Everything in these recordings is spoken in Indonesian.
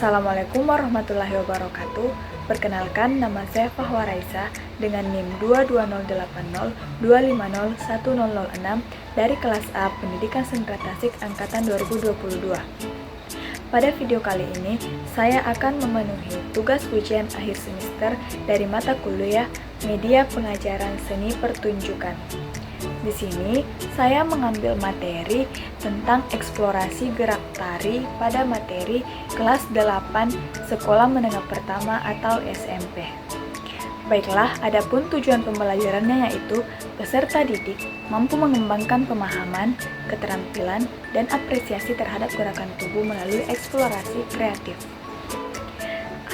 Assalamualaikum warahmatullahi wabarakatuh. Perkenalkan, nama saya Fahwa Raisa dengan NIM 22080250106 dari kelas A Pendidikan Sendra Tasik Angkatan 2022. Pada video kali ini, saya akan memenuhi tugas ujian akhir semester dari mata kuliah Media Pengajaran Seni Pertunjukan. Di sini, saya mengambil materi tentang eksplorasi gerak tari pada materi kelas 8 Sekolah Menengah Pertama atau SMP. Baiklah, adapun tujuan pembelajarannya yaitu peserta didik mampu mengembangkan pemahaman, keterampilan, dan apresiasi terhadap gerakan tubuh melalui eksplorasi kreatif.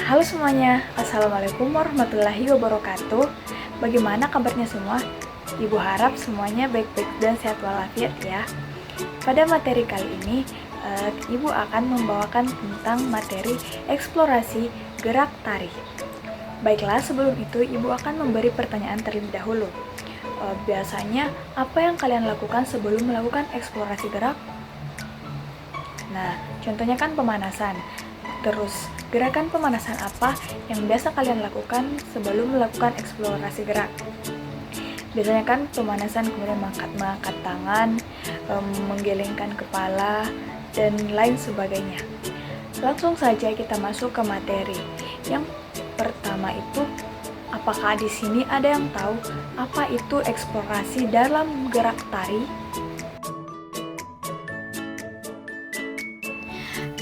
Halo semuanya, Assalamualaikum warahmatullahi wabarakatuh. Bagaimana kabarnya semua? Ibu harap semuanya baik-baik dan sehat walafiat ya. Pada materi kali ini, Ibu akan membawakan tentang materi eksplorasi gerak tari. Baiklah, sebelum itu Ibu akan memberi pertanyaan terlebih dahulu. Biasanya, apa yang kalian lakukan sebelum melakukan eksplorasi gerak? Nah, contohnya kan pemanasan. Terus, gerakan pemanasan apa yang biasa kalian lakukan sebelum melakukan eksplorasi gerak? Biasanya kan pemanasan kemudian mengangkat tangan, menggelengkan kepala, dan lain sebagainya. Langsung saja kita masuk ke materi. Yang pertama itu, apakah di sini ada yang tahu apa itu eksplorasi dalam gerak tari?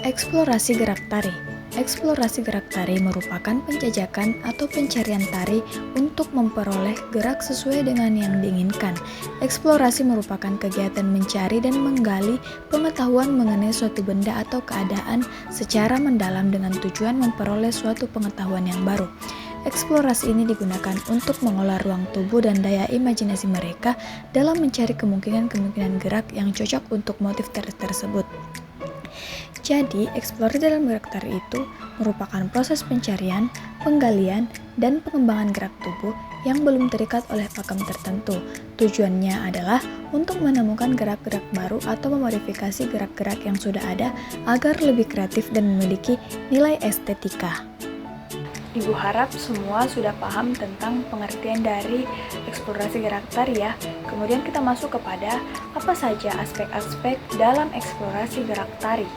Eksplorasi gerak tari. Eksplorasi gerak tari merupakan penjajakan atau pencarian tari untuk memperoleh gerak sesuai dengan yang diinginkan. Eksplorasi merupakan kegiatan mencari dan menggali pengetahuan mengenai suatu benda atau keadaan secara mendalam dengan tujuan memperoleh suatu pengetahuan yang baru. Eksplorasi ini digunakan untuk mengolah ruang tubuh dan daya imajinasi mereka dalam mencari kemungkinan-kemungkinan gerak yang cocok untuk motif tersebut. Jadi, eksplorasi dalam gerak tari itu merupakan proses pencarian, penggalian, dan pengembangan gerak tubuh yang belum terikat oleh pakem tertentu. Tujuannya adalah untuk menemukan gerak-gerak baru atau memodifikasi gerak-gerak yang sudah ada agar lebih kreatif dan memiliki nilai estetika. Ibu harap semua sudah paham tentang pengertian dari eksplorasi gerak tari ya. Kemudian kita masuk kepada apa saja aspek-aspek dalam eksplorasi gerak tari.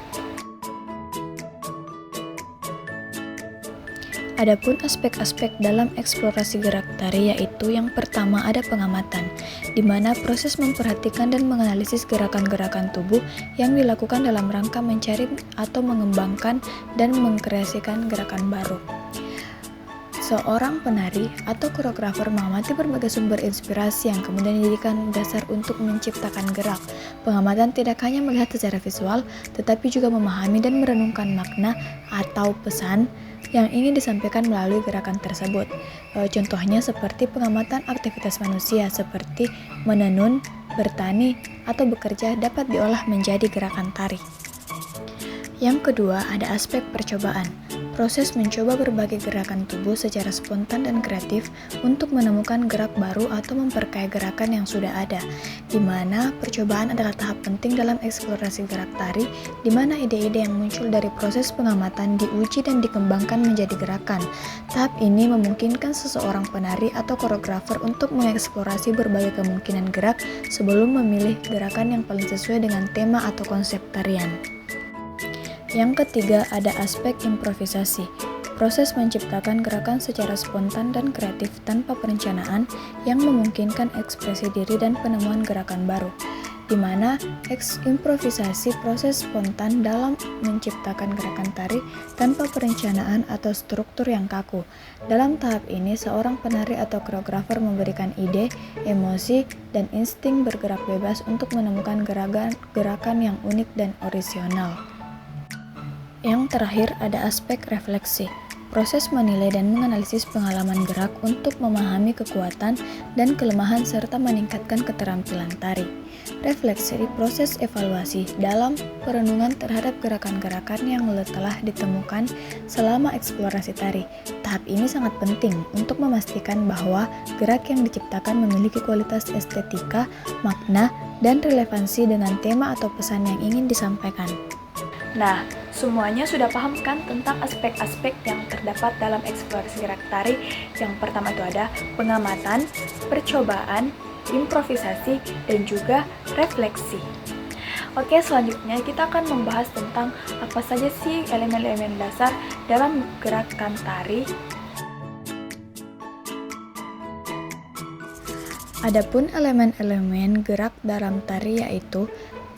Adapun aspek-aspek dalam eksplorasi gerak tari yaitu yang pertama ada pengamatan, di mana proses memperhatikan dan menganalisis gerakan-gerakan tubuh yang dilakukan dalam rangka mencari atau mengembangkan dan mengkreasikan gerakan baru. Seorang penari atau koreografer mengamati berbagai sumber inspirasi yang kemudian dijadikan dasar untuk menciptakan gerak. Pengamatan tidak hanya melihat secara visual, tetapi juga memahami dan merenungkan makna atau pesan yang ingin disampaikan melalui gerakan tersebut. Contohnya seperti pengamatan aktivitas manusia seperti menenun, bertani, atau bekerja dapat diolah menjadi gerakan tari. Yang kedua, ada aspek percobaan. Proses mencoba berbagai gerakan tubuh secara spontan dan kreatif untuk menemukan gerak baru atau memperkaya gerakan yang sudah ada, di mana percobaan adalah tahap penting dalam eksplorasi gerak tari, di mana ide-ide yang muncul dari proses pengamatan diuji dan dikembangkan menjadi gerakan. Tahap ini memungkinkan seseorang penari atau koreografer untuk mengeksplorasi berbagai kemungkinan gerak sebelum memilih gerakan yang paling sesuai dengan tema atau konsep tarian. Yang ketiga, ada aspek improvisasi. Proses menciptakan gerakan secara spontan dan kreatif tanpa perencanaan yang memungkinkan ekspresi diri dan penemuan gerakan baru, di mana improvisasi proses spontan dalam menciptakan gerakan tari tanpa perencanaan atau struktur yang kaku. Dalam tahap ini, seorang penari atau koreografer memberikan ide, emosi, dan insting bergerak bebas untuk menemukan gerakan yang unik dan orisinal. Yang terakhir ada aspek refleksi. Proses menilai dan menganalisis pengalaman gerak untuk memahami kekuatan dan kelemahan serta meningkatkan keterampilan tari. Refleksi proses evaluasi dalam perenungan terhadap gerakan-gerakan yang telah ditemukan selama eksplorasi tari. Tahap ini sangat penting untuk memastikan bahwa gerak yang diciptakan memiliki kualitas estetika, makna, dan relevansi dengan tema atau pesan yang ingin disampaikan. Nah, semuanya sudah paham kan tentang aspek-aspek yang terdapat dalam eksplorasi gerak tari? Yang pertama itu ada pengamatan, percobaan, improvisasi, dan juga refleksi. Oke, selanjutnya kita akan membahas tentang apa saja sih elemen-elemen dasar dalam gerakan tari. Adapun elemen-elemen gerak dalam tari yaitu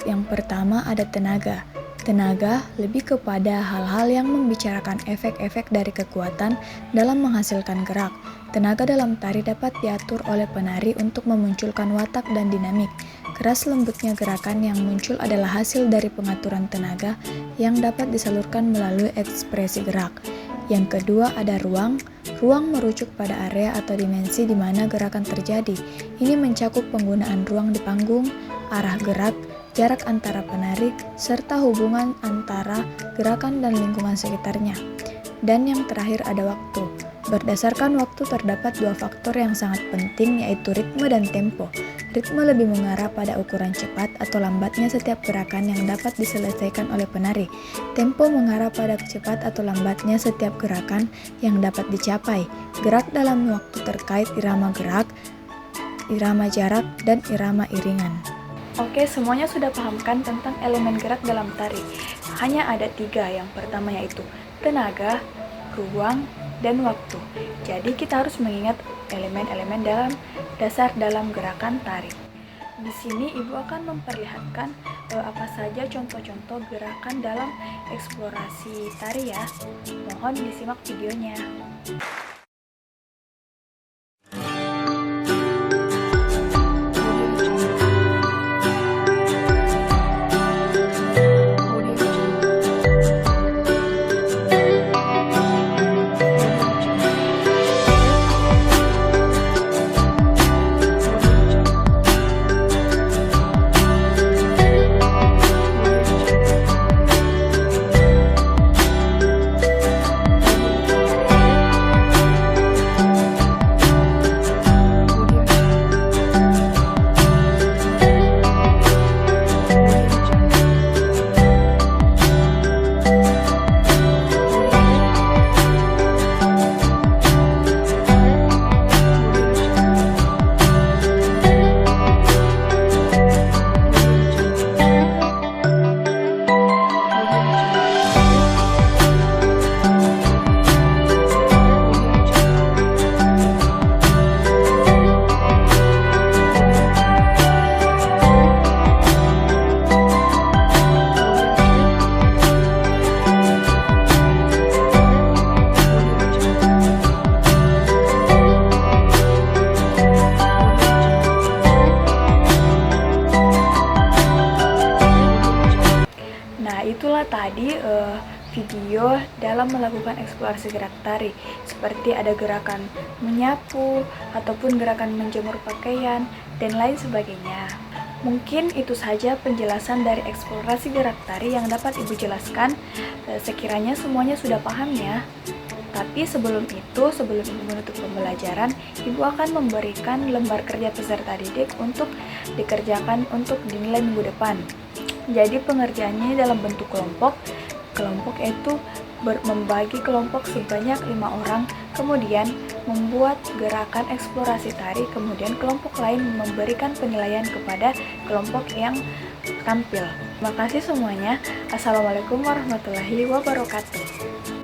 yang pertama ada tenaga. Tenaga lebih kepada hal-hal yang membicarakan efek-efek dari kekuatan dalam menghasilkan gerak. Tenaga dalam tari dapat diatur oleh penari untuk memunculkan watak dan dinamik. Keras lembutnya gerakan yang muncul adalah hasil dari pengaturan tenaga yang dapat disalurkan melalui ekspresi gerak. Yang kedua ada ruang. Ruang merujuk pada area atau dimensi di mana gerakan terjadi. Ini mencakup penggunaan ruang di panggung, arah gerak, jarak antara penari, serta hubungan antara gerakan dan lingkungan sekitarnya. Dan yang terakhir ada waktu. Berdasarkan waktu terdapat dua faktor yang sangat penting yaitu ritme dan tempo. Ritme lebih mengarah pada ukuran cepat atau lambatnya setiap gerakan yang dapat diselesaikan oleh penari. Tempo mengarah pada cepat atau lambatnya setiap gerakan yang dapat dicapai. Gerak dalam waktu terkait irama gerak, irama jarak, dan irama iringan. Oke, semuanya sudah paham kan tentang elemen gerak dalam tari? Hanya ada 3, yang pertama yaitu tenaga, ruang, dan waktu. Jadi kita harus mengingat elemen-elemen dalam dasar dalam gerakan tari. Di sini Ibu akan memperlihatkan apa saja contoh-contoh gerakan dalam eksplorasi tari ya. Mohon disimak videonya. Itulah tadi video dalam melakukan eksplorasi gerak tari, seperti ada gerakan menyapu ataupun gerakan menjemur pakaian dan lain sebagainya. Mungkin itu saja penjelasan dari eksplorasi gerak tari yang dapat Ibu jelaskan. Sekiranya semuanya sudah paham ya. Tapi sebelum Ibu menutup pembelajaran, Ibu akan memberikan lembar kerja peserta didik untuk dikerjakan untuk dinilai minggu depan. Jadi pengerjaannya dalam bentuk kelompok. Kelompok itu membagi kelompok sebanyak 5 orang, kemudian membuat gerakan eksplorasi tari, kemudian kelompok lain memberikan penilaian kepada kelompok yang tampil. Terima kasih semuanya. Assalamualaikum warahmatullahi wabarakatuh.